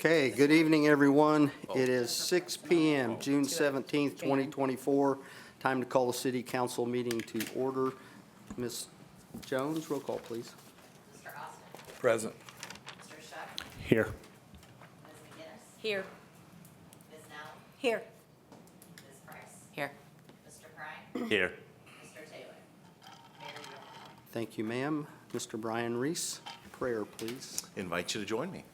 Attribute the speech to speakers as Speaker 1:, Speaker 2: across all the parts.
Speaker 1: Okay, good evening, everyone. It is 6 PM, June 17th, 2024. Time to call the city council meeting to order. Ms. Jones, roll call, please.
Speaker 2: Mr. Austin.
Speaker 3: Present.
Speaker 2: Mr. Shuck.
Speaker 3: Here.
Speaker 2: Ms. McGinnis.
Speaker 4: Here.
Speaker 2: Ms. Nell.
Speaker 4: Here.
Speaker 2: Ms. Price.
Speaker 4: Here.
Speaker 2: Mr. Prine.
Speaker 3: Here.
Speaker 2: Mr. Taylor. Mayor York.
Speaker 1: Thank you, ma'am. Mr. Brian Reese, prayer, please.
Speaker 5: Invite you to join me.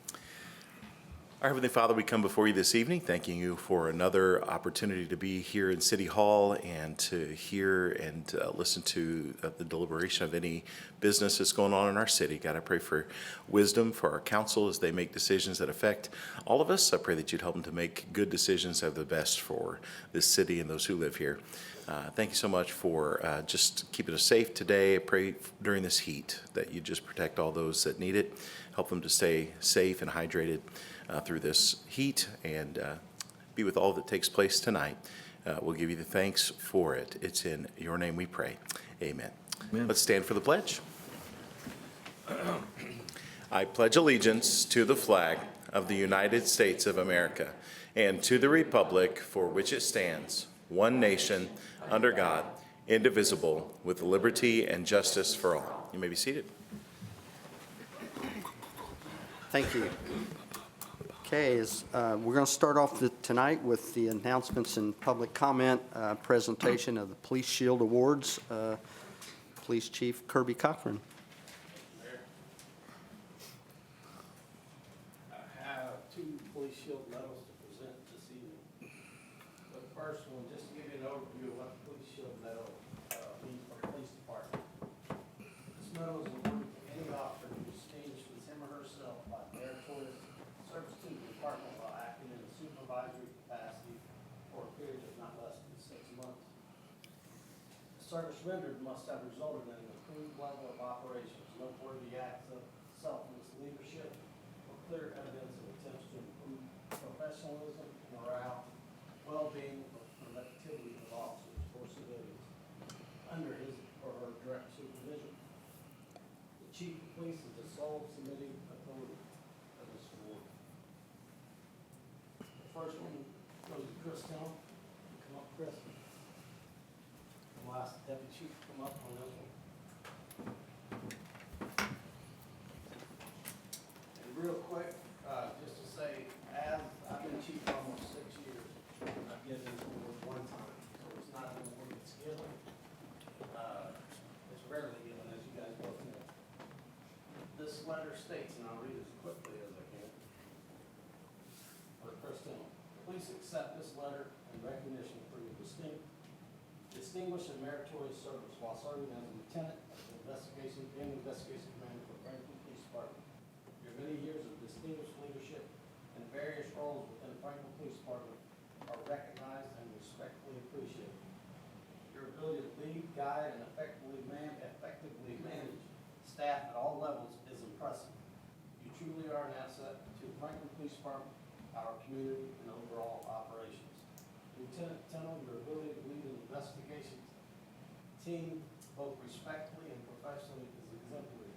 Speaker 5: Our Heavenly Father, we come before you this evening, thanking you for another opportunity to be here in City Hall and to hear and listen to the deliberation of any business that's going on in our city. God, I pray for wisdom for our council as they make decisions that affect all of us. I pray that you'd help them to make good decisions that are the best for this city and those who live here. Thank you so much for just keeping us safe today. I pray during this heat that you just protect all those that need it, help them to stay safe and hydrated through this heat, and be with all that takes place tonight. We'll give you the thanks for it. It's in your name we pray. Amen. Let's stand for the pledge. I pledge allegiance to the flag of the United States of America and to the republic for which it stands, one nation, under God, indivisible, with liberty and justice for all. You may be seated.
Speaker 1: Thank you. Okay, we're going to start off tonight with the announcements and public comment presentation of the Police Shield Awards. Police Chief Kirby Cochran.
Speaker 6: I have two Police Shield medals to present this evening. The first one, just to give you an overview of what the Police Shield medal means for the police department. This medal is awarded to any officer who distinguishes him or herself by meritorious service to the department while acting in a supervisory capacity for a period of not less than 6 months. The service rendered must have resulted in an improved level of operations, noteworthy acts of selfless leadership, or clear evidence of attempts to improve professionalism, morale, well-being, or productivity of officers or civilians under his or her direct supervision. The chief of police is the sole submitting authority of this award. The first one goes to Chris Tillman. Come up, Chris. And we'll ask the deputy chief to come up on this one. And real quick, just to say, as I've been chief for almost 6 years, I've given this award one time, so it's not an award that's given. It's rarely given, as you guys both know. This letter states, and I'll read as quickly as I can, for Chris Tillman. Please accept this letter in recognition for your distinguished and meritorious service while serving as a lieutenant of the investigation commander for Franklin Police Department. Your many years of distinguished leadership in various roles within the Franklin Police Department are recognized and respectfully appreciated. Your ability to lead, guide, and effectively manage staff at all levels is impressive. You truly are an asset to the Franklin Police Department, our community, and overall operations. Lieutenant Tennell, your ability to lead an investigations team both respectfully and professionally is exemplary.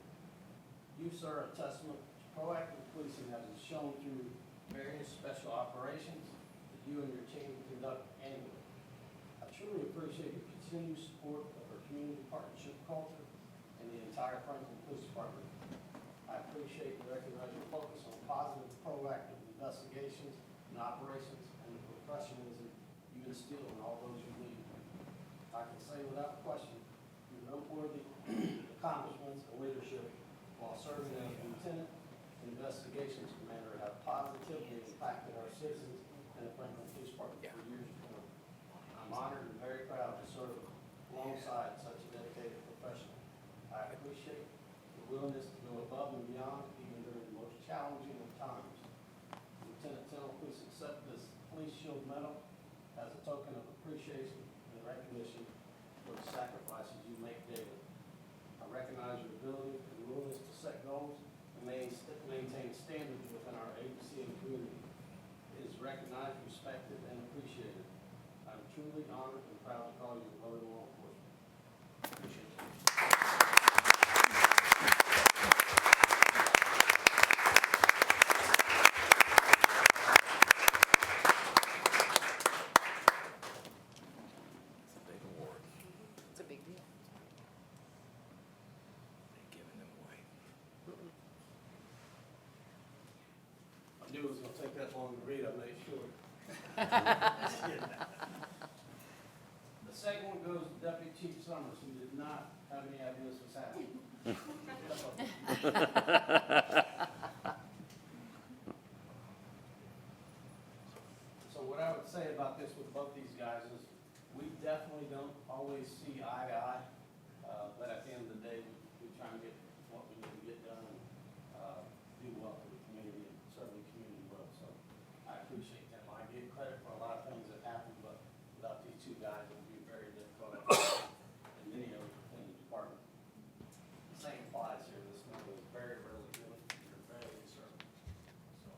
Speaker 6: You, sir, are a testament to proactive policing that is shown through various special operations that you and your team conduct annually. I truly appreciate your continued support of our community partnership culture and the entire Franklin Police Department. I appreciate and recognize your focus on positive, proactive investigations and operations and the professionalism you instill in all those you lead. I can say without question, your noteworthy accomplishments and leadership while serving as lieutenant investigations commander have positively impacted our citizens and the Franklin Police Department for years to come. I'm honored and very proud to serve alongside such a dedicated professional. I appreciate the willingness to go above and beyond even during the most challenging of times. Lieutenant Tennell, please accept this Police Shield Medal as a token of appreciation and recognition for the sacrifices you make daily. I recognize your ability and willingness to set goals and maintain standards within our agency and community. It is recognized, respected, and appreciated. I'm truly honored and proud to call you a brother in law enforcement. Appreciate you. do is gonna take that long to read, I made sure. The second one goes to Deputy Chief Summers, who did not have any idea this was happening. So what I would say about this with both these guys is, we definitely don't always see eye to eye, but at the end of the day, we try and get what we need to get done, and do well for the community and serve the community well. So I appreciate them. I get credit for a lot of things that happen, but without these two guys, it would be very difficult, and many of them in the department. The same applies here. This man was very, really good. You're very good service. So,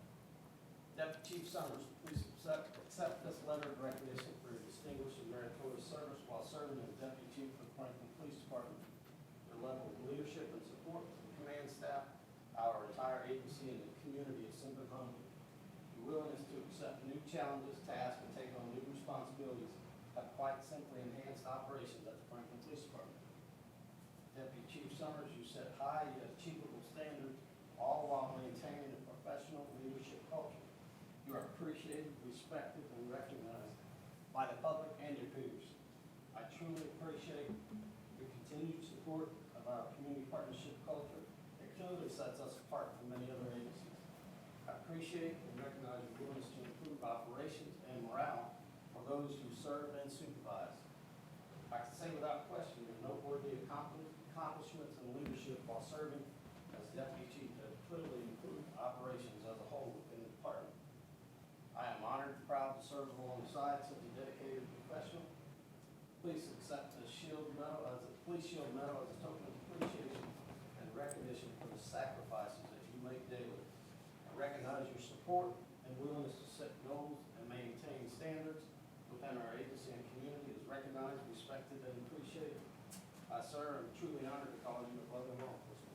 Speaker 6: Deputy Chief Summers, please accept this letter of recognition for your distinguished and meritorious service while serving as Deputy Chief of the Franklin Police Department. Your level of leadership and support to the command staff, our entire agency, and the community is simply humbling. Your willingness to accept new challenges, tasks, and take on new responsibilities have quite simply enhanced operations at the Franklin Police Department. Deputy Chief Summers, you set high yet achievable standards, all while maintaining a professional leadership culture. You are appreciated, respected, and recognized by the public and your peers. I truly appreciate your continued support of our community partnership culture. It clearly sets us apart from many other agencies. I appreciate and recognize your willingness to improve operations and morale for those who serve and supervise. I can say without question your noteworthy accomplishments and leadership while serving as Deputy Chief have clearly improved operations as a whole within the department. I am honored and proud to serve alongside such a dedicated professional. Please accept the Police Shield Medal as a token of appreciation and recognition for the sacrifices that you make daily. I recognize your support and willingness to set goals and maintain standards within our agency and community is recognized, respected, and appreciated. Sir, I'm truly honored to call you a brother in law enforcement.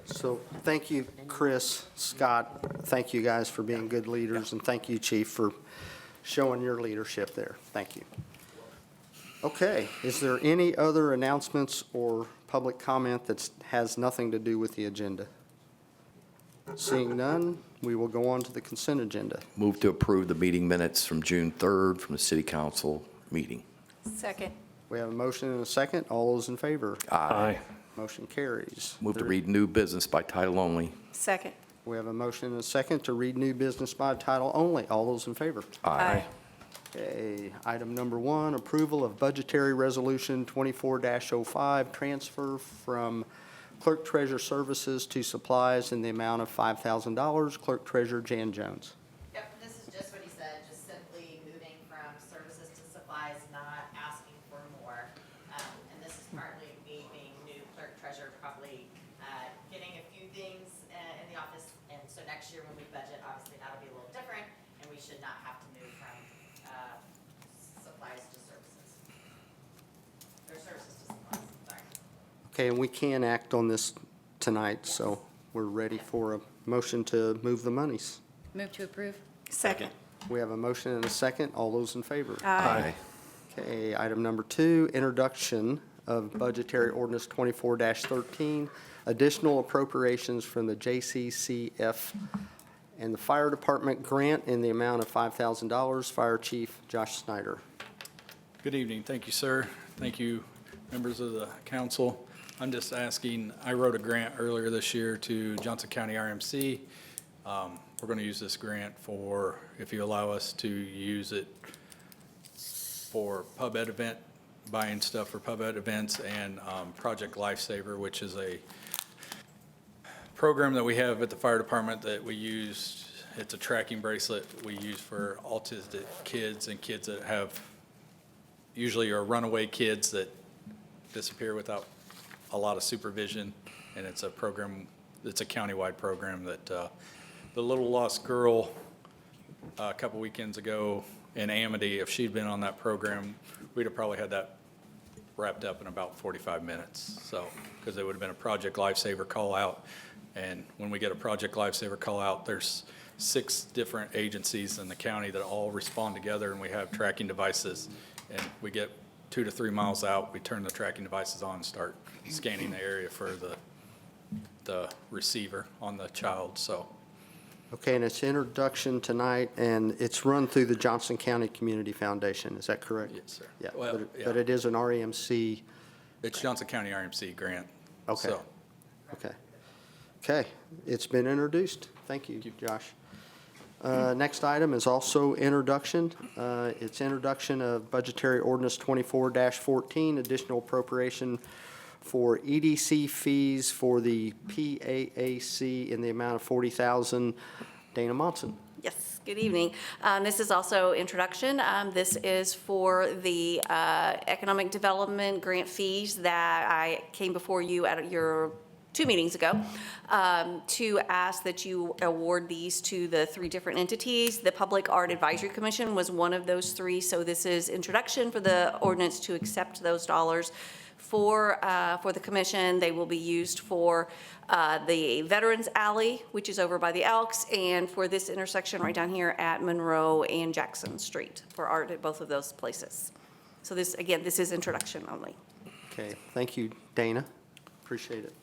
Speaker 1: So thank you, Chris, Scott. Thank you guys for being good leaders, and thank you, Chief, for showing your leadership there. Thank you. Okay, is there any other announcements or public comment that has nothing to do with the agenda? Seeing none, we will go on to the consent agenda.
Speaker 3: Move to approve the meeting minutes from June 3rd from the City Council meeting.
Speaker 4: Second.
Speaker 1: We have a motion and a second. All those in favor?
Speaker 3: Aye.
Speaker 1: Motion carries.
Speaker 3: Move to read new business by title only.
Speaker 4: Second.
Speaker 1: We have a motion and a second to read new business by title only. All those in favor?
Speaker 4: Aye.
Speaker 1: Okay, item number 1, approval of budgetary resolution 24-05, transfer from clerk treasurer services to supplies in the amount of $5,000. Clerk treasurer Jan Jones.
Speaker 2: Yep, this is just what he said, just simply moving from services to supplies, not asking for more. And this is partly me being new clerk treasurer, probably getting a few things in the office. And so next year when we budget, obviously that'll be a little different, and we should not have to move from supplies to services. Or services to supplies, sorry.
Speaker 1: Okay, and we can act on this tonight, so we're ready for a motion to move the monies.
Speaker 4: Move to approve. Second.
Speaker 1: We have a motion and a second. All those in favor?
Speaker 4: Aye.
Speaker 1: Okay, item number 2, introduction of budgetary ordinance 24-13, additional appropriations from the JCCF and the fire department grant in the amount of $5,000. Fire Chief Josh Snyder.
Speaker 7: Good evening. Thank you, sir. Thank you, members of the council. I'm just asking, I wrote a grant earlier this year to Johnson County RMC. We're going to use this grant for, if you allow us to use it for pub ed event, buying stuff for pub ed events, and Project Lifesaver, which is a program that we have at the fire department that we use. It's a tracking bracelet we use for autistic kids and kids that have, usually are runaway kids that disappear without a lot of supervision. And it's a program, it's a countywide program that the little lost girl a couple weekends ago in Amity, if she'd been on that program, we'd have probably had that wrapped up in about 45 minutes. So, because it would have been a Project Lifesaver call out. And when we get a Project Lifesaver call out, there's 6 different agencies in the county that all respond together, and we have tracking devices. And we get 2 to 3 miles out, we turn the tracking devices on and start scanning the area for the receiver on the child, so.
Speaker 1: Okay, and it's introduction tonight, and it's run through the Johnson County Community Foundation, is that correct?
Speaker 7: Yes, sir.
Speaker 1: Yeah,
Speaker 7: Well,
Speaker 1: but
Speaker 7: yeah.
Speaker 1: it is an REMC,
Speaker 7: It's Johnson County RMC grant.
Speaker 1: Okay.
Speaker 7: So,
Speaker 1: okay. Okay, it's been introduced. Thank you, Josh. Next item is also introduction. It's introduction of budgetary ordinance 24-14, additional appropriation for EDC fees for the PAAC in the amount of $40,000. Dana Monson.
Speaker 4: Yes, good evening. This is also introduction. This is for the economic development grant fees that I came before you at your 2 meetings ago to ask that you award these to the 3 different entities. The Public Art Advisory Commission was one of those 3, so this is introduction for the ordinance to accept those dollars for the commission. They will be used for the Veterans Alley, which is over by the Elks, and for this intersection right down here at Monroe and Jackson Street for art at both of those places. So this, again, this is introduction only.
Speaker 1: Okay, thank you, Dana. Appreciate it.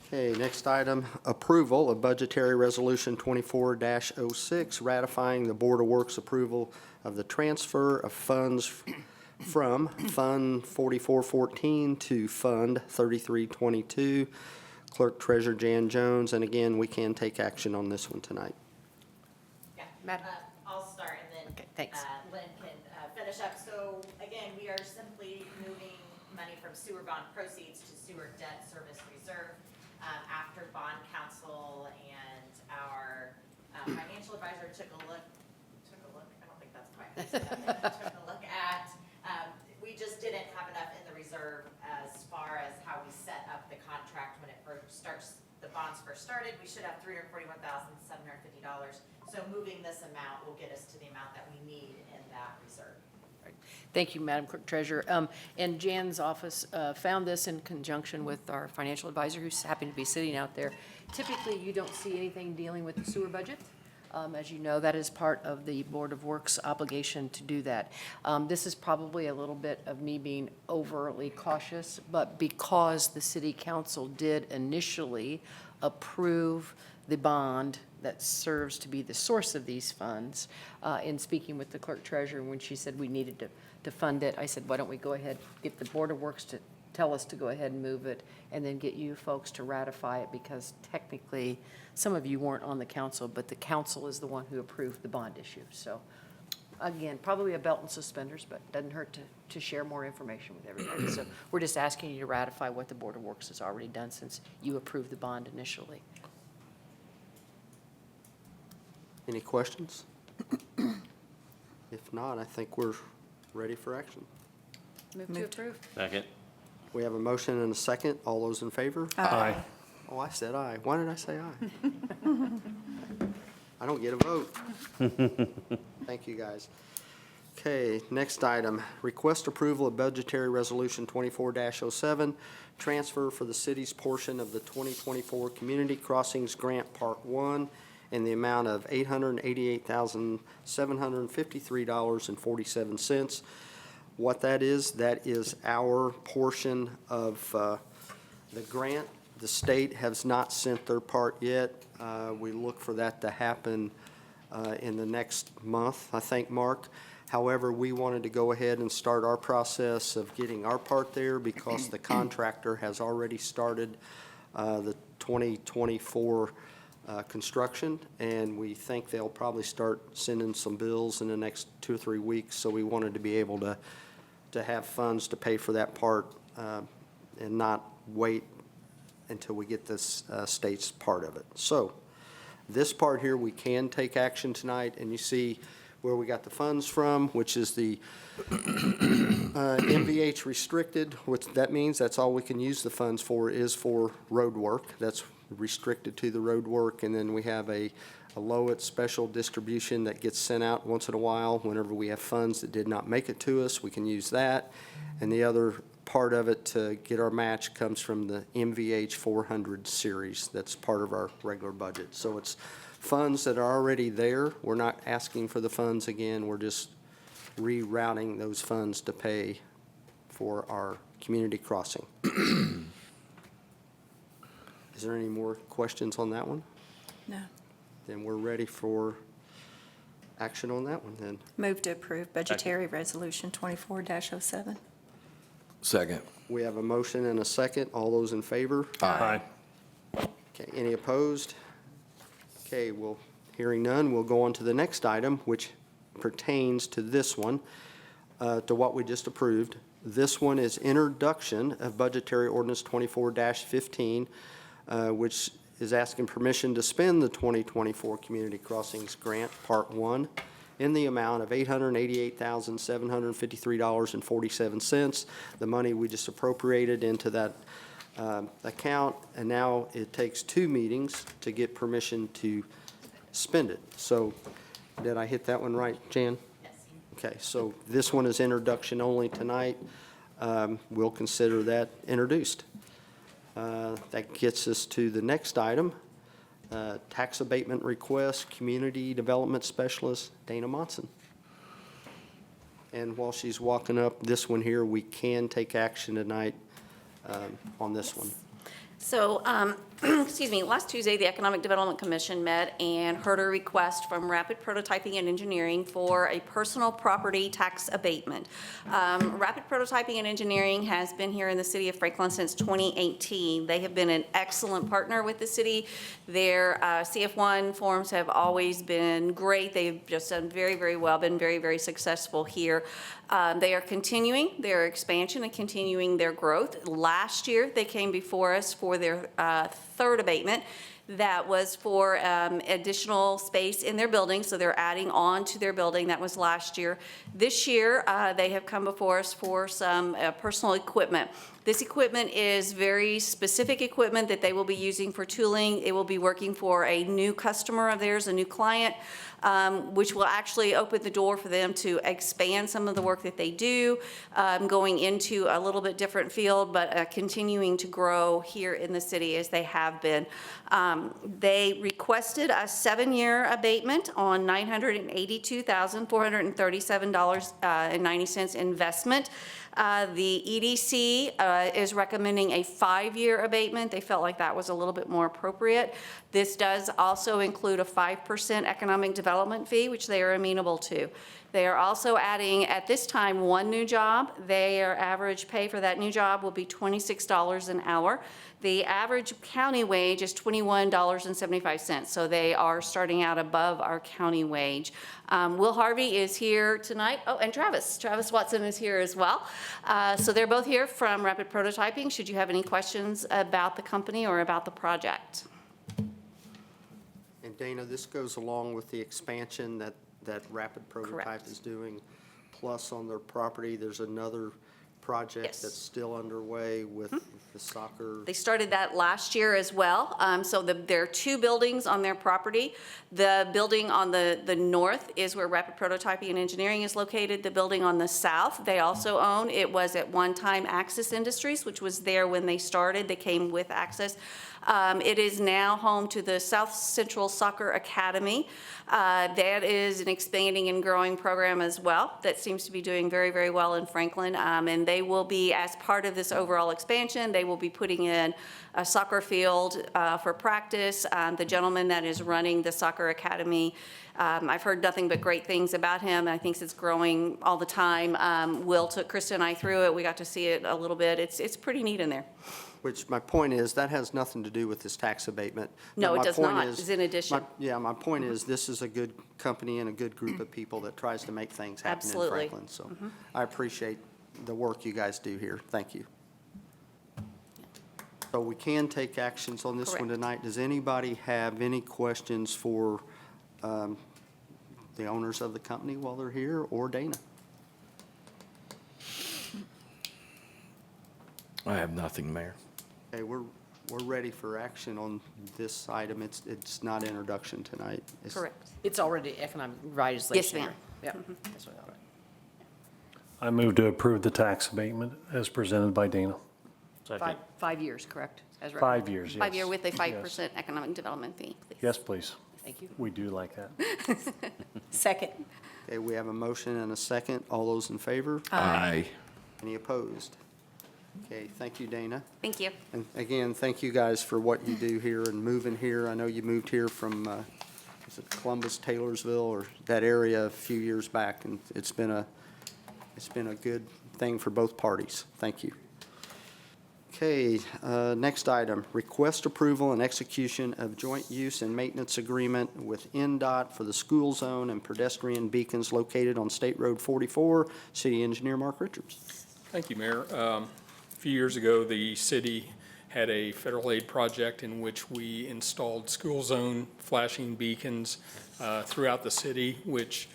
Speaker 1: Okay, next item, approval of budgetary resolution 24-06, ratifying the Board of Works approval of the transfer of funds from Fund 4414 to Fund 3322. Clerk Treasurer Jan Jones, and again, we can take action on this one tonight.
Speaker 2: Yeah.
Speaker 4: Madam-
Speaker 2: I'll start and then.
Speaker 4: Okay, thanks.
Speaker 2: Lynn can finish up. So again, we are simply moving money from sewer bond proceeds to sewer debt service reserve. After bond counsel and our financial advisor took a look, I don't think that's quite, took a look at, we just didn't have enough in the reserve as far as how we set up the contract when it first starts, the bonds first started. We should have $341,750. So moving this amount will get us to the amount that we need in that reserve.
Speaker 8: Thank you, Madam Clerk Treasurer. And Jan's office found this in conjunction with our financial advisor, who's happened to be sitting out there. Typically, you don't see anything dealing with the sewer budget. As you know, that is part of the Board of Works obligation to do that. This is probably a little bit of me being overly cautious, but because the city council did initially approve the bond that serves to be the source of these funds, in speaking with the clerk treasurer, when she said we needed to fund it, I said, why don't we go ahead, get the Board of Works to tell us to go ahead and move it, and then get you folks to ratify it, because technically, some of you weren't on the council, but the council is the one who approved the bond issue. So, again, probably a belt and suspenders, but doesn't hurt to share more information with everybody. So we're just asking you to ratify what the Board of Works has already done since you approved the bond initially.
Speaker 1: Any questions? If not, I think we're ready for action.
Speaker 4: Move to approve.
Speaker 6: Second.
Speaker 1: We have a motion and a second. All those in favor?
Speaker 6: Aye.
Speaker 1: Oh, I said aye. Why did I say aye? I don't get a vote. Thank you, guys. Okay, next item, request approval of budgetary resolution 24-07, transfer for the city's portion of the 2024 Community Crossings Grant Part 1 in the amount of $888,753.47. What that is our portion of the grant. The state has not sent their part yet. We look for that to happen in the next month, I think, Mark. However, we wanted to go ahead and start our process of getting our part there because the contractor has already started the 2024 construction, and we think they'll probably start sending some bills in the next 2 or 3 weeks. So we wanted to be able to have funds to pay for that part and not wait until we get this state's part of it. So this part here, we can take action tonight, and you see where we got the funds from, which is the MVH restricted, which that means that's all we can use the funds for is for road work. That's restricted to the road work. And then we have a Lowit special distribution that gets sent out once in a while. Whenever we have funds that did not make it to us, we can use that. And the other part of it to get our match comes from the MVH 400 series. That's part of our regular budget. So it's funds that are already there. We're not asking for the funds again. We're just rerouting those funds to pay for our community crossing. Is there any more questions on that one?
Speaker 9: No.
Speaker 1: Then we're ready for action on that one then.
Speaker 9: Move to approve budgetary resolution 24-07.
Speaker 3: Second.
Speaker 1: We have a motion and a second. All those in favor?
Speaker 3: Aye.
Speaker 1: Okay, any opposed? Okay, well, hearing none, we'll go on to the next item, which pertains to this one, to what we just approved. This one is introduction of budgetary ordinance 24-15, which is asking permission to spend the 2024 Community Crossings Grant, Part 1, in the amount of $888,753.47. The money we just appropriated into that account, and now it takes 2 meetings to get permission to spend it. So, did I hit that one right, Jan?
Speaker 2: Yes.
Speaker 1: Okay, so this one is introduction only tonight. We'll consider that introduced. That gets us to the next item, tax abatement request, Community Development Specialist Dana Monson. And while she's walking up, this one here, we can take action tonight on this one.
Speaker 4: So, excuse me, last Tuesday, the Economic Development Commission met and heard a request from Rapid Prototyping and Engineering for a personal property tax abatement. Rapid Prototyping and Engineering has been here in the city of Franklin since 2018. They have been an excellent partner with the city. Their CF1 forms have always been great. They've just done very, very well, been very, very successful here. They are continuing their expansion and continuing their growth. Last year, they came before us for their third abatement. That was for additional space in their building, so they're adding on to their building. That was last year. This year, they have come before us for some personal equipment. This equipment is very specific equipment that they will be using for tooling. It will be working for a new customer of theirs, a new client, which will actually open the door for them to expand some of the work that they do, going into a little bit different field, but continuing to grow here in the city as they have been. They requested a 7-year abatement on $982,437.90 investment. The EDC is recommending a 5-year abatement. They felt like that was a little bit more appropriate. This does also include a 5% economic development fee, which they are amenable to. They are also adding, at this time, 1 new job. Their average pay for that new job will be $26 an hour. The average county wage is $21.75, so they are starting out above our county wage. Will Harvey is here tonight. Oh, and Travis Watson is here as well. So they're both here from Rapid Prototyping. Should you have any questions about the company or about the project?
Speaker 1: And Dana, this goes along with the expansion that Rapid Prototype
Speaker 4: Correct.
Speaker 1: is doing. Plus, on their property, there's another project
Speaker 4: Yes.
Speaker 1: that's still underway with the soccer.
Speaker 4: They started that last year as well. So there are 2 buildings on their property. The building on the north is where Rapid Prototyping and Engineering is located. The building on the south, they also own. It was at one time Axis Industries, which was there when they started. They came with Axis. It is now home to the South Central Soccer Academy. That is an expanding and growing program as well that seems to be doing very, very well in Franklin. And they will be, as part of this overall expansion, they will be putting in a soccer field for practice. The gentleman that is running the soccer academy, I've heard nothing but great things about him, and I think it's growing all the time. Will took Krista and I through it. We got to see it a little bit. It's pretty neat in there.
Speaker 1: Which my point is, that has nothing to do with this tax abatement.
Speaker 4: No,
Speaker 1: But
Speaker 4: it
Speaker 1: my
Speaker 4: does
Speaker 1: point
Speaker 4: not.
Speaker 1: is-
Speaker 4: It's in addition.
Speaker 1: my point is, this is a good company and a good group of people that tries to make things happen in
Speaker 4: Absolutely.
Speaker 1: Franklin. So I appreciate the work you guys do here. Thank you. So we can take actions on this one
Speaker 4: Correct.
Speaker 1: tonight. Does anybody have any questions for the owners of the company while they're here, or Dana.
Speaker 3: I have nothing, Mayor.
Speaker 1: Okay, we're ready for action on this item. It's not introduction tonight. It's-
Speaker 4: Correct.
Speaker 8: It's already economic revitalization.
Speaker 4: ma'am.
Speaker 8: Yep, that's what I thought.
Speaker 10: I move to approve the tax abatement as presented by Dana.
Speaker 8: 5 years, correct? As
Speaker 10: 5
Speaker 8: recommended.
Speaker 10: years, yes.
Speaker 4: 5 year with a
Speaker 10: Yes.
Speaker 4: 5% economic development fee, please.
Speaker 10: Yes, please.
Speaker 8: Thank you.
Speaker 10: We do like that.
Speaker 9: Second.
Speaker 1: Okay, we have a motion and a second. All those in favor?
Speaker 3: Aye.
Speaker 1: Any opposed? Okay, thank you, Dana.
Speaker 4: Thank you.
Speaker 1: And again, thank you guys for what you do here and moving here. I know you moved here from, is it Columbus, Taylorsville, or that area a few years back, and it's been a good thing for both parties. Thank you. Okay, next item, request approval and execution of joint use and maintenance agreement with NDOT for the school zone and pedestrian beacons located on State Road 44. City Engineer Mark Richards.
Speaker 11: Thank you, Mayor. A few years ago, the city had a federal aid project in which we installed school zone flashing beacons throughout the city, which,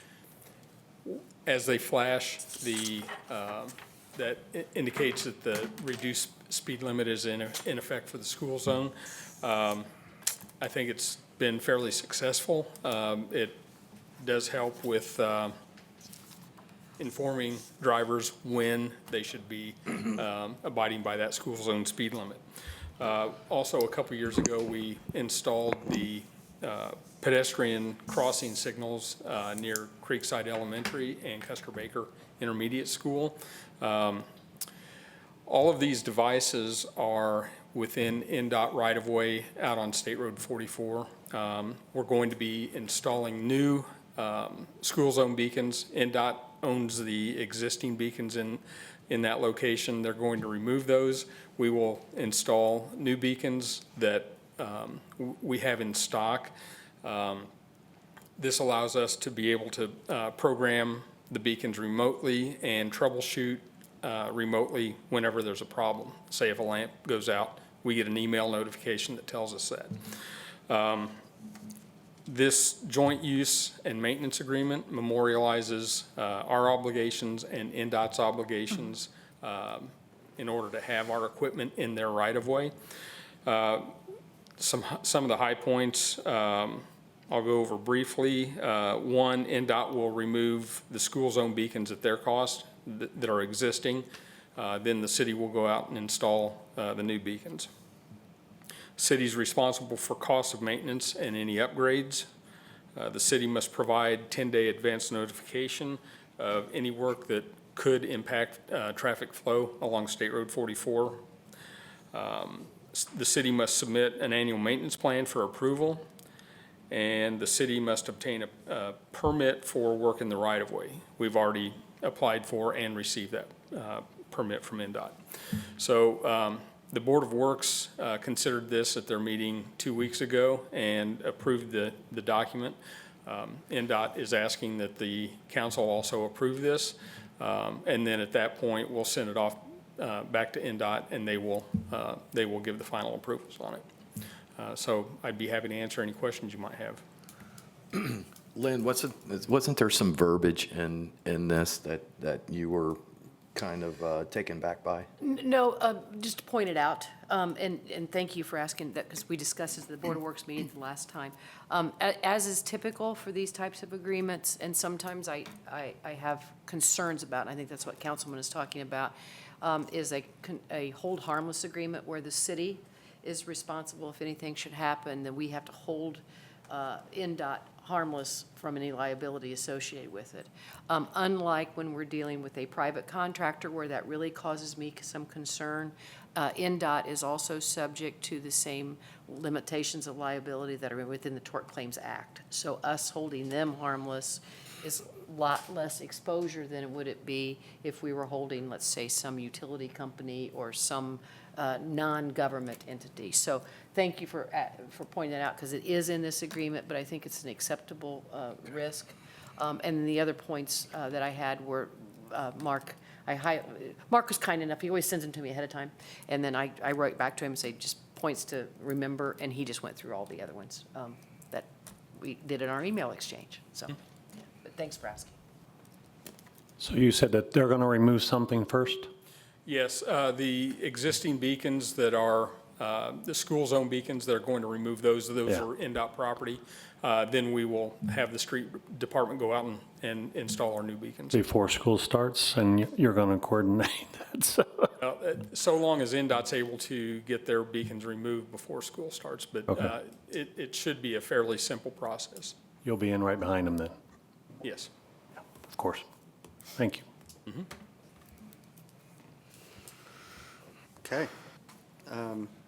Speaker 11: as they flash, that indicates that the reduced speed limit is in effect for the school zone. I think it's been fairly successful. It does help with informing drivers when they should be abiding by that school zone speed limit. Also, a couple years ago, we installed the pedestrian crossing signals near Creekside Elementary and Custer Baker Intermediate School. All of these devices are within NDOT right-of-way out on State Road 44. We're going to be installing new school zone beacons. NDOT owns the existing beacons in that location. They're going to remove those. We will install new beacons that we have in stock. This allows us to be able to program the beacons remotely and troubleshoot remotely whenever there's a problem. Say if a lamp goes out, we get an email notification that tells us that. This joint use and maintenance agreement memorializes our obligations and NDOT's obligations in order to have our equipment in their right-of-way. Some of the high points I'll go over briefly. One, NDOT will remove the school zone beacons at their cost that are existing. Then the city will go out and install the new beacons. City's responsible for cost of maintenance and any upgrades. The city must provide 10-day advance notification of any work that could impact traffic flow along State Road 44. The city must submit an annual maintenance plan for approval, and the city must obtain a permit for work in the right-of-way. We've already applied for and received that permit from NDOT. So the Board of Works considered this at their meeting 2 weeks ago and approved the document. NDOT is asking that the council also approve this, and then at that point, we'll send it off back to NDOT, and they will give the final approvals on it. So I'd be happy to answer any questions you might have.
Speaker 3: Lynn, wasn't there some verbiage in this that you were kind of taken back by?
Speaker 8: No, just to point it out, and thank you for asking that, because we discussed this at the Board of Works meeting the last time. As is typical for these types of agreements, and sometimes I have concerns about, and I think that's what Councilman is talking about, is a hold harmless agreement where the city is responsible if anything should happen, then we have to hold NDOT harmless from any liability associated with it. Unlike when we're dealing with a private contractor where that really causes me some concern, NDOT is also subject to the same limitations of liability that are within the Tort Claims Act. So us holding them harmless is a lot less exposure than it would it be if we were holding, let's say, some utility company or some non-government entity. So thank you for pointing that out, because it is in this agreement, but I think it's an acceptable risk. And the other points that I had were, Mark was kind enough, he always sends them to me ahead of time, and then I wrote back to him and say, just points to remember, and he just went through all the other ones that we did in our email exchange, so. Thanks for asking.
Speaker 10: So you said that they're going to remove something first?
Speaker 11: Yes, the existing beacons that are, the school zone beacons, they're going to remove those. Those
Speaker 10: Yeah.
Speaker 11: are NDOT property. Then we will have the street department go out and install our new beacons.
Speaker 10: Before school starts, and you're going to coordinate that, so.
Speaker 11: So long as NDOT's able to get their beacons removed before school starts, but
Speaker 10: Okay.
Speaker 11: it should be a fairly simple process.
Speaker 10: You'll be in right behind them then,
Speaker 11: Yes.
Speaker 10: of course. Thank you.
Speaker 1: Okay.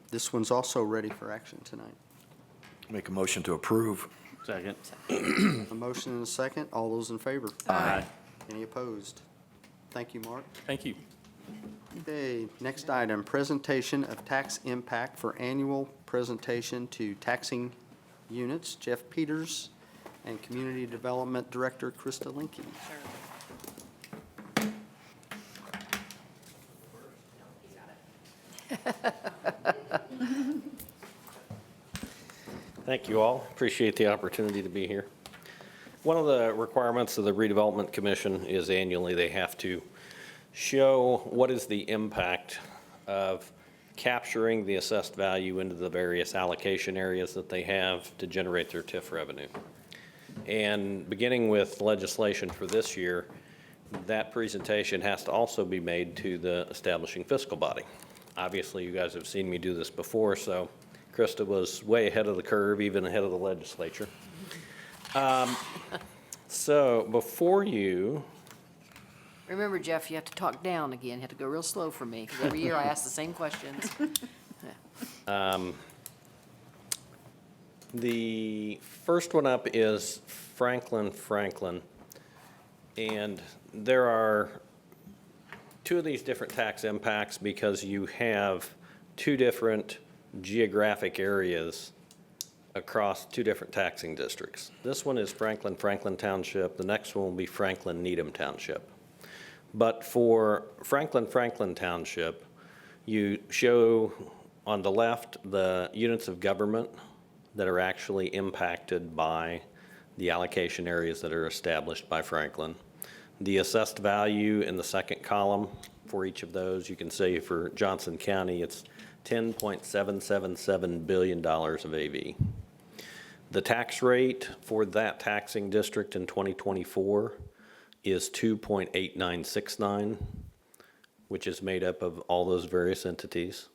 Speaker 1: This one's also ready for action tonight.
Speaker 3: Make a motion to approve.
Speaker 6: Second.
Speaker 1: A motion and a second. All those in favor?
Speaker 6: Aye.
Speaker 1: Any opposed? Thank you, Mark.
Speaker 11: Thank you.
Speaker 1: Okay, next item, presentation of tax impact for annual presentation to taxing units. Jeff Peters and Community Development Director Krista Linke.
Speaker 6: Thank you all. Appreciate the opportunity to be here. One of the requirements of the Redevelopment Commission is annually they have to show what is the impact of capturing the assessed value into the various allocation areas that they have to generate their TIF revenue. And beginning with legislation for this year, that presentation has to also be made to the establishing fiscal body. Obviously, you guys have seen me do this before, so Krista was way ahead of the curve, even ahead of the legislature. So before you,
Speaker 8: Remember, Jeff, you have to talk down again. You have to go real slow for me, because every year I ask the same questions.
Speaker 6: the first one up is Franklin. And there are two of these different tax impacts because you have two different geographic areas across two different taxing districts. This one is Franklin Township. The next one will be Franklin Needham Township. But for Franklin Township, you show on the left the units of government that are actually impacted by the allocation areas that are established by Franklin. The assessed value in the second column for each of those, you can see for Johnson County, it's $10.777 billion of AV. The tax rate for that taxing district in 2024 is 2.8969, which is made up of all those various entities.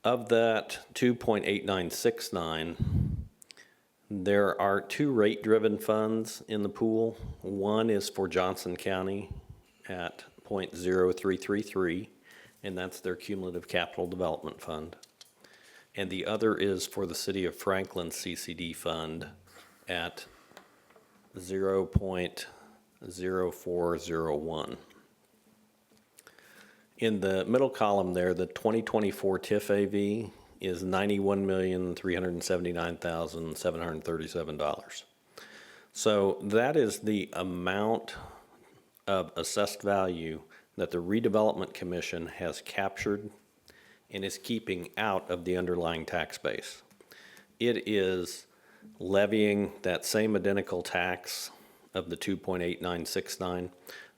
Speaker 6: Of that 2.8969, there are two rate-driven funds in the pool. One is for Johnson County at 0.0333, and that's their cumulative capital development fund. And the other is for the City of Franklin CCD fund at 0.0401. In the middle column there, the 2024 TIF AV is $91,379,737. So that is the amount of assessed value that the Redevelopment Commission has captured and is keeping out of the underlying tax base. It is levying that same identical tax of the 2.8969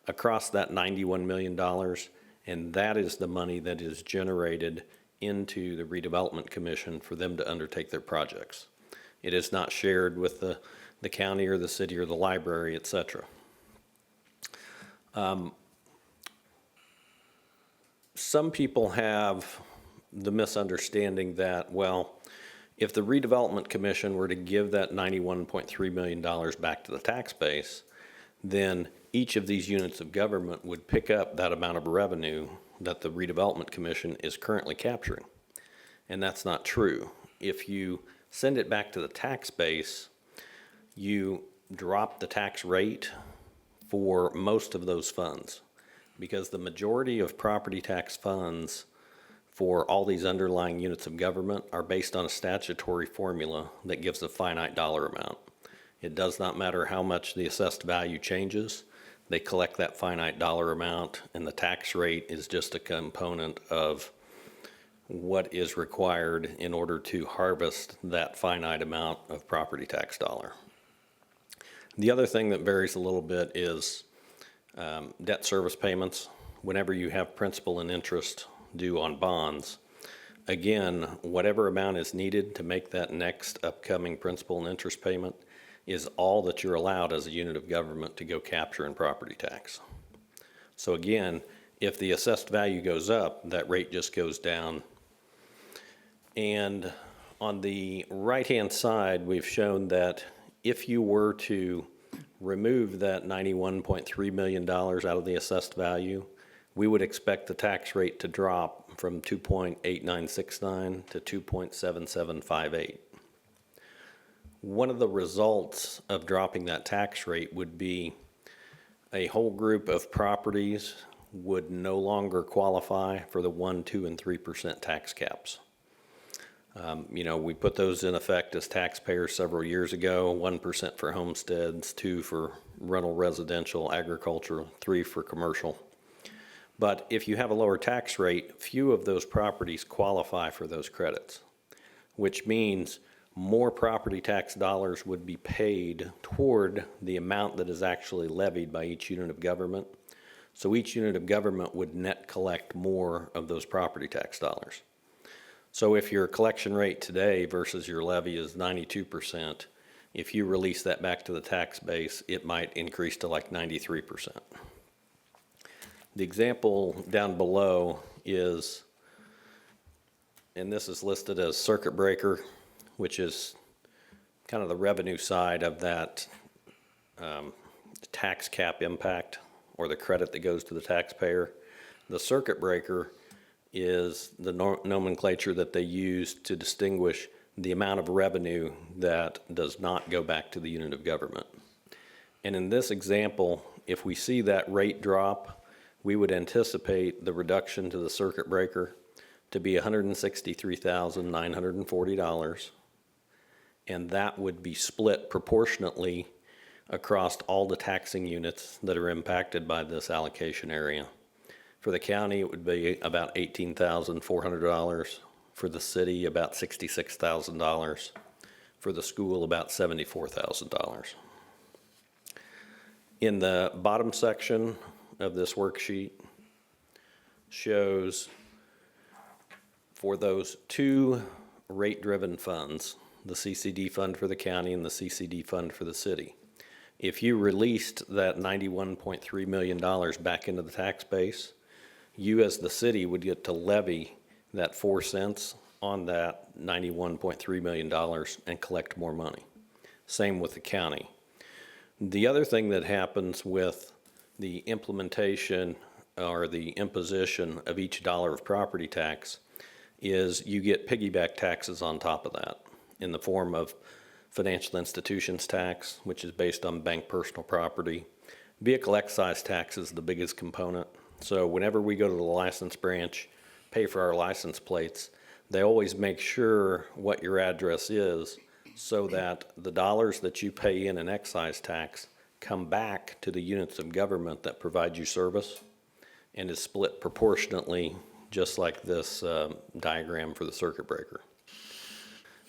Speaker 6: across that $91 million, and that is the money that is generated into the Redevelopment Commission for them to undertake their projects. It is not shared with the county or the city or the library, et cetera. Some people have the misunderstanding that, well, if the Redevelopment Commission were to give that $91.3 million back to the tax base, then each of these units of government would pick up that amount of revenue that the Redevelopment Commission is currently capturing. And that's not true. If you send it back to the tax base, you drop the tax rate for most of those funds, because the majority of property tax funds for all these underlying units of government are based on a statutory formula that gives a finite dollar amount. It does not matter how much the assessed value changes. They collect that finite dollar amount, and the tax rate is just a component of what is required in order to harvest that finite amount of property tax dollar.
Speaker 12: The other thing that varies a little bit is debt service payments. Whenever you have principal and interest due on bonds, again, whatever amount is needed to make that next upcoming principal and interest payment is all that you're allowed as a unit of government to go capture in property tax. So again, if the assessed value goes up, that rate just goes down. And on the right-hand side, we've shown that if you were to remove that $91.3 million out of the assessed value, we would expect the tax rate to drop from 2.8969 to 2.7758. One of the results of dropping that tax rate would be a whole group of properties would no longer qualify for the 1%, 2%, and 3% tax caps. We put those in effect as taxpayers several years ago, 1% for homesteads, 2% for rental residential, agricultural, 3% for commercial. But if you have a lower tax rate, few of those properties qualify for those credits, which means more property tax dollars would be paid toward the amount that is actually levied by each unit of government. So each unit of government would net collect more of those property tax dollars. So if your collection rate today versus your levy is 92%, if you release that back to the tax base, it might increase to like 93%. The example down below is, and this is listed as circuit breaker, which is kind of the revenue side of that tax cap impact or the credit that goes to the taxpayer. The circuit breaker is the nomenclature that they use to distinguish the amount of revenue that does not go back to the unit of government. And in this example, if we see that rate drop, we would anticipate the reduction to the circuit breaker to be $163,940, and that would be split proportionately across all the taxing units that are impacted by this allocation area. For the county, it would be about $18,400. For the city, about $66,000. For the school, about $74,000. In the bottom section of this worksheet shows for those two rate-driven funds, the CCD fund for the county and the CCD fund for the city. If you released that $91.3 million back into the tax base, you as the city would get to levy that 4 cents on that $91.3 million and collect more money. Same with the county. The other thing that happens with the implementation or the imposition of each dollar of property tax is you get piggyback taxes on top of that in the form of financial institutions tax, which is based on bank personal property. Vehicle excise tax is the biggest component. So whenever we go to the license branch, pay for our license plates, they always make sure what your address is so that the dollars that you pay in an excise tax come back to the units of government that provide you service and is split proportionately, just like this diagram for the circuit breaker.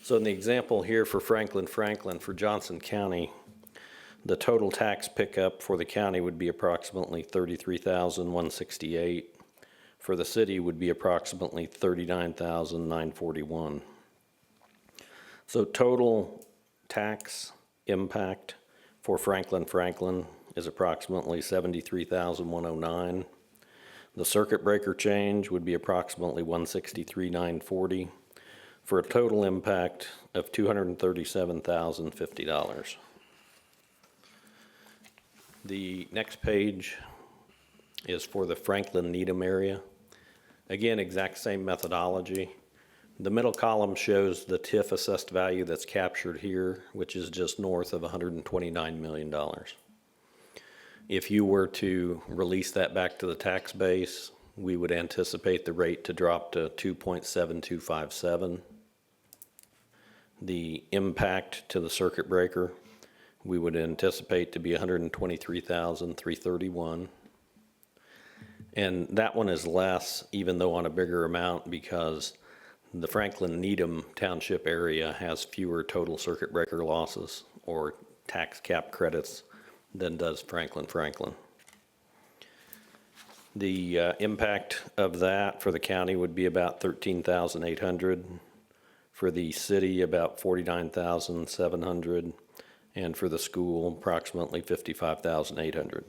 Speaker 12: So in the example here for Franklin, for Johnson County, the total tax pickup for the county would be approximately $33,168. For the city would be approximately $39,941. So total tax impact for Franklin is approximately $73,109. The circuit breaker change would be approximately $163,940 for a total impact of $237,050. The next page is for the Franklin Needham area. Again, exact same methodology. The middle column shows the TIF assessed value that's captured here, which is just north of $129 million. If you were to release that back to the tax base, we would anticipate the rate to drop to 2.7257. The impact to the circuit breaker, we would anticipate to be $123,331. And that one is less, even though on a bigger amount, because the Franklin Needham Township area has fewer total circuit breaker losses or tax cap credits than does Franklin. The impact of that for the county would be about $13,800. For the city, about $49,700. And for the school, approximately $55,800.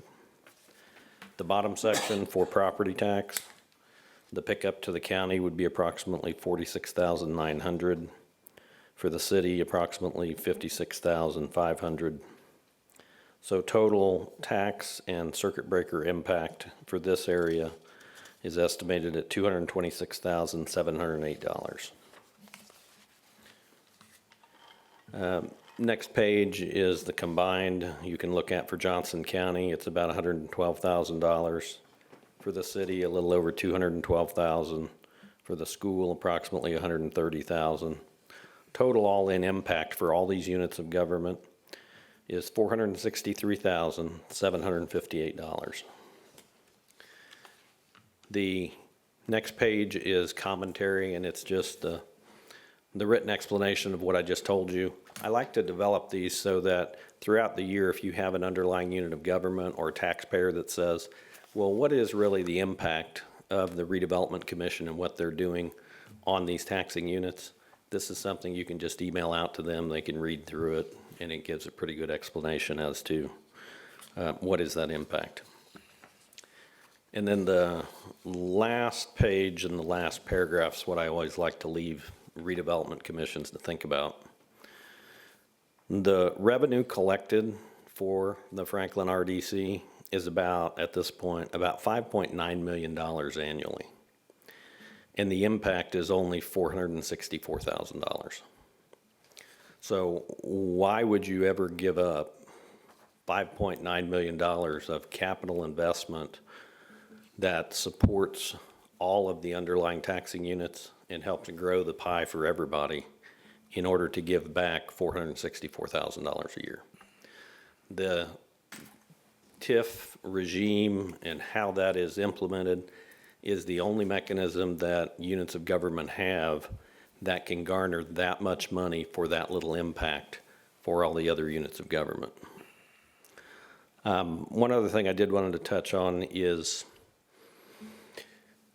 Speaker 12: The bottom section for property tax, the pickup to the county would be approximately $46,900. For the city, approximately $56,500. So total tax and circuit breaker impact for this area is estimated at $226,708. Next page is the combined you can look at for Johnson County. It's about $112,000. For the city, a little over $212,000. For the school, approximately $130,000. Total all-in impact for all these units of government is $463,758. The next page is commentary, and it's just the written explanation of what I just told you. I like to develop these so that throughout the year, if you have an underlying unit of government or a taxpayer that says, well, what is really the impact of the redevelopment commission and what they're doing on these taxing units? This is something you can just email out to them. They can read through it, and it gives a pretty good explanation as to what is that impact. And then the last page and the last paragraph is what I always like to leave redevelopment commissions to think about. The revenue collected for the Franklin RDC is about, at this point, about $5.9 million annually. And the impact is only $464,000. So why would you ever give up $5.9 million of capital investment that supports all of the underlying taxing units and help to grow the pie for everybody in order to give back $464,000 a year? The TIF regime and how that is implemented is the only mechanism that units of government have that can garner that much money for that little impact for all the other units of government. One other thing I did wanted to touch on is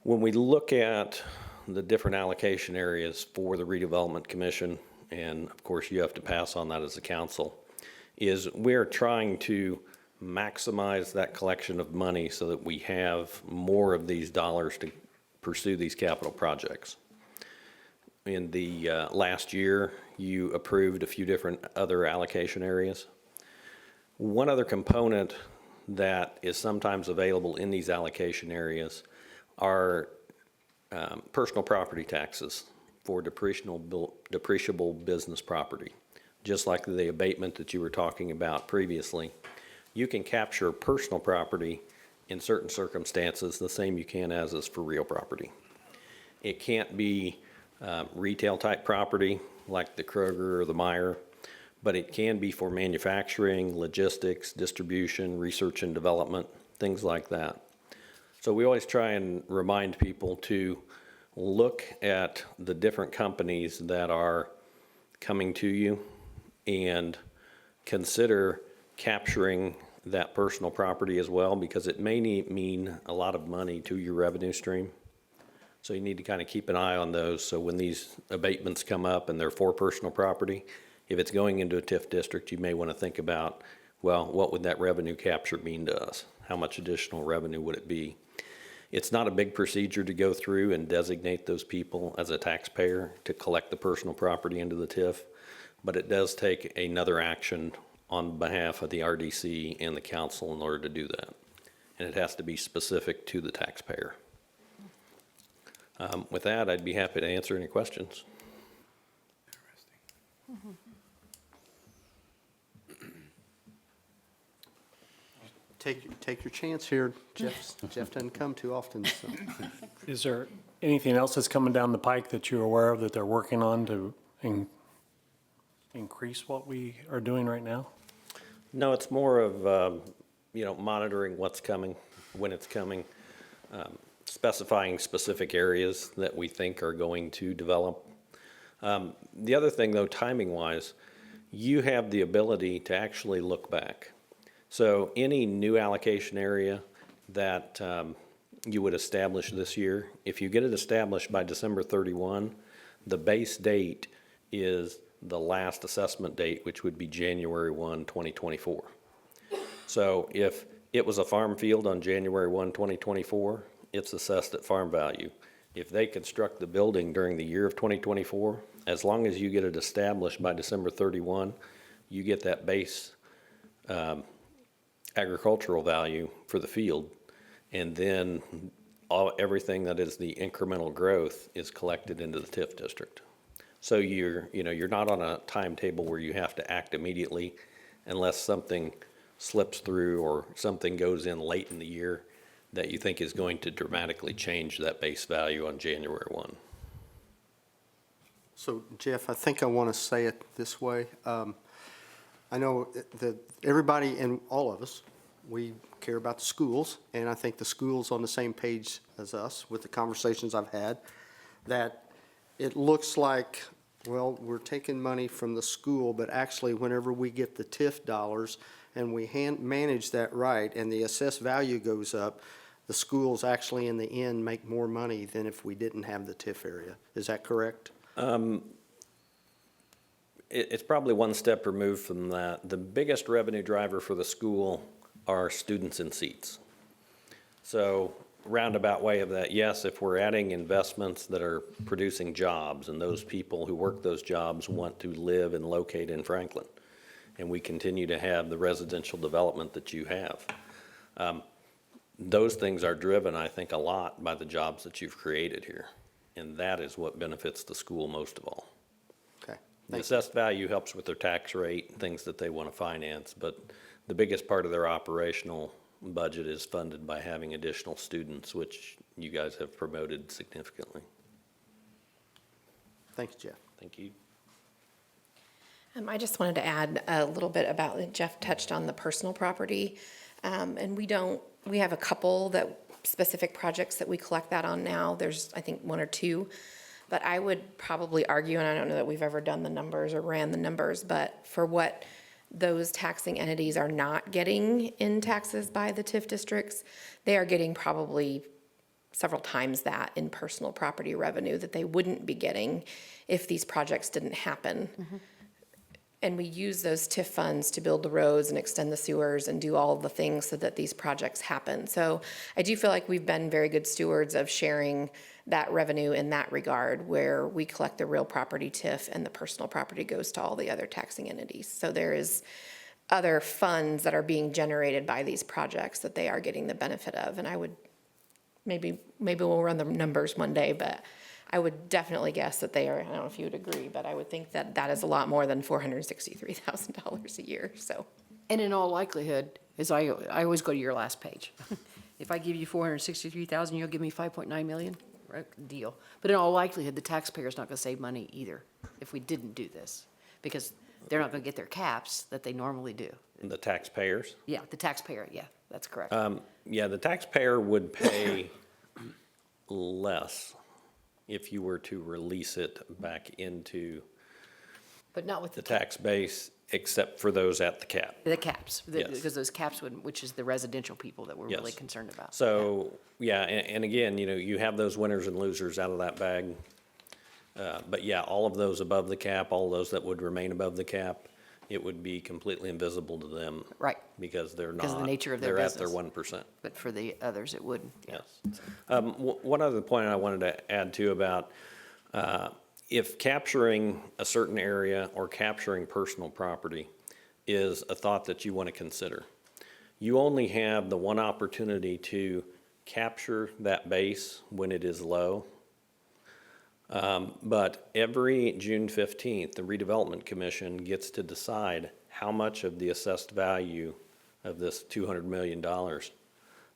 Speaker 12: when we look at the different allocation areas for the redevelopment commission, and of course you have to pass on that as a council, is we're trying to maximize that collection of money so that we have more of these dollars to pursue these capital projects. In the last year, you approved a few different other allocation areas. One other component that is sometimes available in these allocation areas are personal property taxes for depreciable business property. Just like the abatement that you were talking about previously, you can capture personal property in certain circumstances the same you can as is for real property. It can't be retail type property like the Kroger or the Meijer, but it can be for manufacturing, logistics, distribution, research and development, things like that. So we always try and remind people to look at the different companies that are coming to you and consider capturing that personal property as well, because it may mean a lot of money to your revenue stream. So you need to kind of keep an eye on those. So when these abatements come up and they're for personal property, if it's going into a TIF district, you may want to think about, well, what would that revenue capture mean to us? How much additional revenue would it be? It's not a big procedure to go through and designate those people as a taxpayer to collect the personal property into the TIF, but it does take another action on behalf of the RDC and the council in order to do that. And it has to be specific to the taxpayer. With that, I'd be happy to answer any questions.
Speaker 1: Take your chance here. Jeff doesn't come too often, so.
Speaker 10: Is there anything else that's coming down the pike that you're aware of that they're working on to increase what we are doing right now?
Speaker 12: No, it's more of, monitoring what's coming, when it's coming, specifying specific areas that we think are going to develop. The other thing, though, timing-wise, you have the ability to actually look back. So any new allocation area that you would establish this year, if you get it established by December 31, the base date is the last assessment date, which would be January 1, 2024. So if it was a farm field on January 1, 2024, it's assessed at farm value. If they construct the building during the year of 2024, as long as you get it established by December 31, you get that base agricultural value for the field, and then everything that is the incremental growth is collected into the TIF district. So you're not on a timetable where you have to act immediately unless something slips through or something goes in late in the year that you think is going to dramatically change that base value on January 1.
Speaker 1: So Jeff, I think I want to say it this way. I know that everybody and all of us, we care about the schools, and I think the school's on the same page as us with the conversations I've had, that it looks like, well, we're taking money from the school, but actually whenever we get the TIF dollars and we manage that right and the assessed value goes up, the schools actually in the end make more money than if we didn't have the TIF area. Is that correct?
Speaker 12: It's probably one step removed from that. The biggest revenue driver for the school are students and seats. So roundabout way of that, yes, if we're adding investments that are producing jobs and those people who work those jobs want to live and locate in Franklin, and we continue to have the residential development that you have, those things are driven, I think, a lot by the jobs that you've created here. And that is what benefits the school most of all.
Speaker 1: Okay.
Speaker 12: The assessed value helps with their tax rate and things that they want to finance, but the biggest part of their operational budget is funded by having additional students, which you guys have promoted significantly.
Speaker 1: Thanks, Jeff.
Speaker 12: Thank you.
Speaker 13: I just wanted to add a little bit about, Jeff touched on the personal property. And we have a couple specific projects that we collect that on now. There's, I think, one or two. But I would probably argue, and I don't know that we've ever done the numbers or ran the numbers, but for what those taxing entities are not getting in taxes by the TIF districts, they are getting probably several times that in personal property revenue that they wouldn't be getting if these projects didn't happen. Mm-hmm. And we use those TIF funds to build the roads and extend the sewers and do all the things so that these projects happen. So I do feel like we've been very good stewards of sharing that revenue in that regard, where we collect the real property TIF and the personal property goes to all the other taxing entities. So there is other funds that are being generated by these projects that they are getting the benefit of. And I would, maybe we'll run the numbers one day, but I would definitely guess that they are, I don't know if you would agree, but I would think that that is a lot more than $463,000 a year, so.
Speaker 8: And in all likelihood, I always go to your last page. If I give you $463,000, you'll give me $5.9 million, right? Deal. But in all likelihood, the taxpayer's not gonna save money either if we didn't do this, because they're not gonna get their caps that they normally do.
Speaker 12: The taxpayers?
Speaker 8: Yeah, the taxpayer, yeah, that's correct.
Speaker 12: Yeah, the taxpayer would pay less if you were to release it back into
Speaker 8: But not with
Speaker 12: the tax base, except for those at the cap.
Speaker 8: the caps,
Speaker 12: Yes.
Speaker 8: because those caps would, which is the residential people that we're really
Speaker 12: Yes.
Speaker 8: concerned about.
Speaker 12: So, yeah, and again, you have those winners and losers out of that bag. But yeah, all of those above the cap, all those that would remain above the cap, it would be completely invisible to them.
Speaker 8: Right.
Speaker 12: Because they're not.
Speaker 8: Because of the nature of their
Speaker 12: They're at their
Speaker 8: business.
Speaker 12: 1%.
Speaker 8: But for the others, it wouldn't. Yeah.
Speaker 12: Yes. One other point I wanted to add too about if capturing a certain area or capturing personal property is a thought that you want to consider. You only have the one opportunity to capture that base when it is low. But every June 15th, the Redevelopment Commission gets to decide how much of the assessed value of this $200 million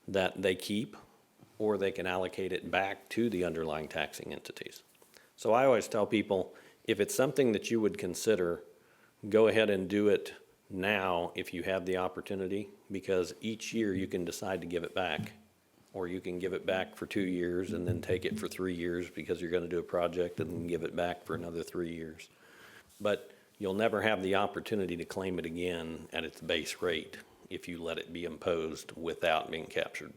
Speaker 12: that they keep, or they can allocate it back to the underlying taxing entities. So I always tell people, if it's something that you would consider, go ahead and do it now if you have the opportunity, because each year you can decide to give it back. Or you can give it back for 2 years and then take it for 3 years because you're gonna do a project and then give it back for another 3 years. But you'll never have the opportunity to claim it again at its base rate if you let it be imposed without being captured.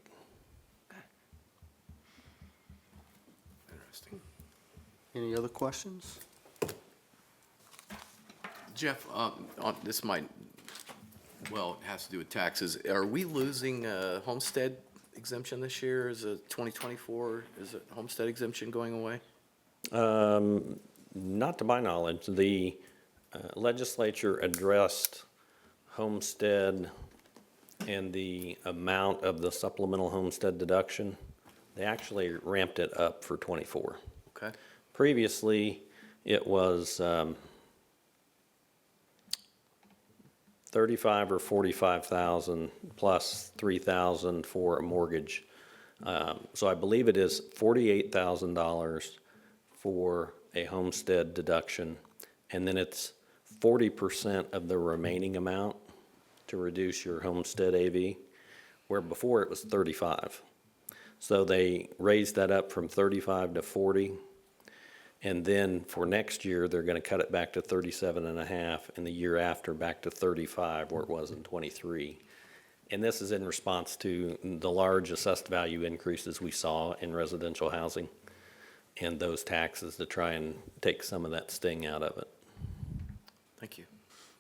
Speaker 3: Interesting.
Speaker 1: Any other questions?
Speaker 3: Jeff, this might, well, it has to do with taxes. Are we losing homestead exemption this year? Is it 2024? Is it homestead exemption going away?
Speaker 12: Not to my knowledge. The legislature addressed homestead and the amount of the supplemental homestead deduction. They actually ramped it up for '24.
Speaker 3: Okay.
Speaker 12: Previously, it was 35 or 45,000 plus 3,000 for a mortgage. So I believe it is $48,000 for a homestead deduction, and then it's 40% of the remaining amount to reduce your homestead AV, where before it was 35. So they raised that up from 35 to 40. And then for next year, they're going to cut it back to 37.5, and the year after back to 35, where it was in '23. And this is in response to the large assessed value increases we saw in residential housing and those taxes to try and take some of that sting out of it.
Speaker 3: Thank you.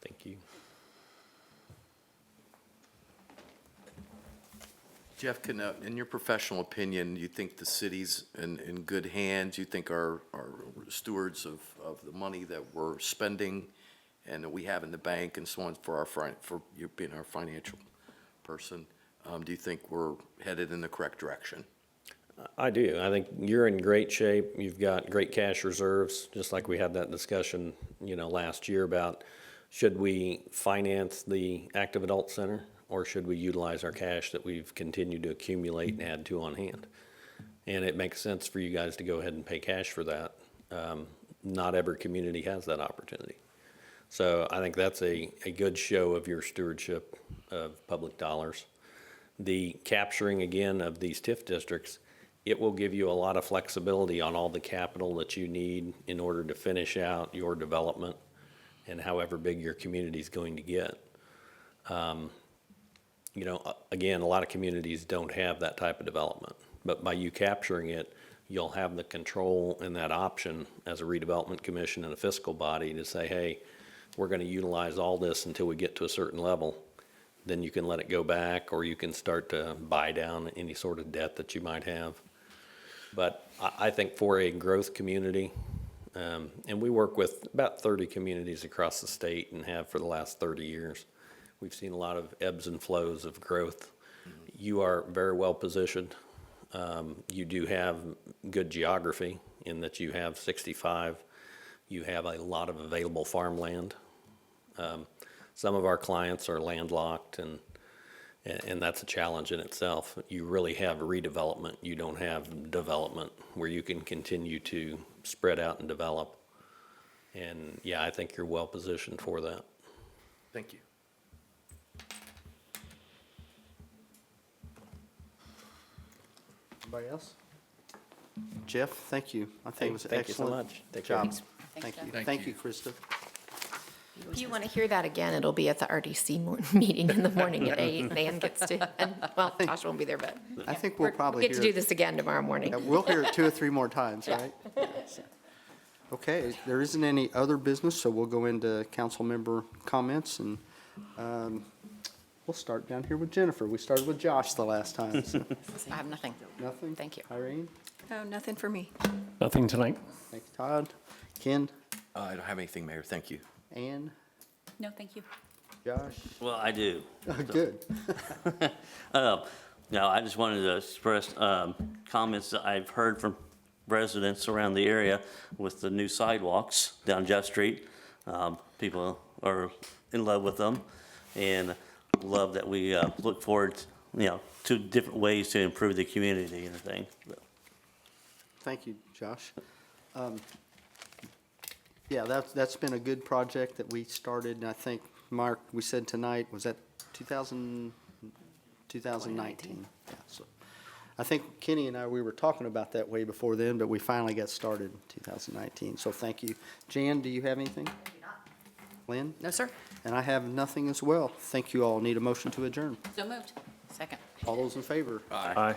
Speaker 12: Thank you.
Speaker 3: Jeff, can, in your professional opinion, you think the city's in good hands? You think our stewards of the money that we're spending and that we have in the bank and so on for you being our financial person, do you think we're headed in the correct direction?
Speaker 12: I do. I think you're in great shape. You've got great cash reserves, just like we had that discussion, last year about should we finance the active adult center or should we utilize our cash that we've continued to accumulate and add to on hand? And it makes sense for you guys to go ahead and pay cash for that. Not every community has that opportunity. So I think that's a good show of your stewardship of public dollars. The capturing again of these TIF districts, it will give you a lot of flexibility on all the capital that you need in order to finish out your development and however big your community is going to get. Again, a lot of communities don't have that type of development, but by you capturing it, you'll have the control and that option as a redevelopment commission and a fiscal body to say, hey, we're going to utilize all this until we get to a certain level. Then you can let it go back, or you can start to buy down any sort of debt that you might have. But I think for a growth community, and we work with about 30 communities across the state and have for the last 30 years. We've seen a lot of ebbs and flows of growth. You are very well positioned. You do have good geography in that you have 65. You have a lot of available farmland. Some of our clients are landlocked, and that's a challenge in itself. You really have redevelopment. You don't have development where you can continue to spread out and develop. And yeah, I think you're well positioned for that.
Speaker 3: Thank you.
Speaker 1: Anybody else? Jeff, thank you. I think it was
Speaker 12: Thank you so
Speaker 1: excellent
Speaker 12: much. Take care.
Speaker 1: job.
Speaker 8: Thanks.
Speaker 1: Thank you.
Speaker 11: Thank
Speaker 1: Thank
Speaker 11: you.
Speaker 1: you, Krista.
Speaker 13: If you want to hear that again, it'll be at the RDC meeting in the morning at 8. Nan gets to, and, well, Josh won't be there, but
Speaker 1: I think we'll probably
Speaker 13: get
Speaker 1: hear
Speaker 13: to do
Speaker 1: it.
Speaker 13: this again tomorrow morning.
Speaker 1: Yeah, we'll hear it 2 or 3 more times,
Speaker 13: Yeah.
Speaker 1: right? Okay, there isn't any other business, so we'll go into council member comments, and we'll start down here with Jennifer. We started with Josh the last time, so
Speaker 8: I have nothing.
Speaker 1: nothing?
Speaker 8: Thank you.
Speaker 1: Irene?
Speaker 9: Oh, nothing for me.
Speaker 10: Nothing tonight.
Speaker 1: Thank you, Todd. Ken?
Speaker 3: I don't have anything, Mayor. Thank you.
Speaker 1: Ann?
Speaker 9: No, thank you.
Speaker 1: Josh?
Speaker 14: Well, I do.
Speaker 1: Good.
Speaker 14: No, I just wanted to express comments that I've heard from residents around the area with the new sidewalks down Jeff Street. People are in love with them and love that we look forward, to different ways to improve the community and everything.
Speaker 1: Thank you, Josh. Yeah, that's been a good project that we started, and I think, Mark, we said tonight, was that 2019? Yeah, so I think Kenny and I, we were talking about that way before then, but we finally got started in 2019, so thank you. Jan, do you have anything? Lynn?
Speaker 8: No, sir?
Speaker 1: And I have nothing as well. Thank you all. Need a motion to adjourn.
Speaker 2: So moved. Second.
Speaker 1: All those in favor?
Speaker 10: Aye.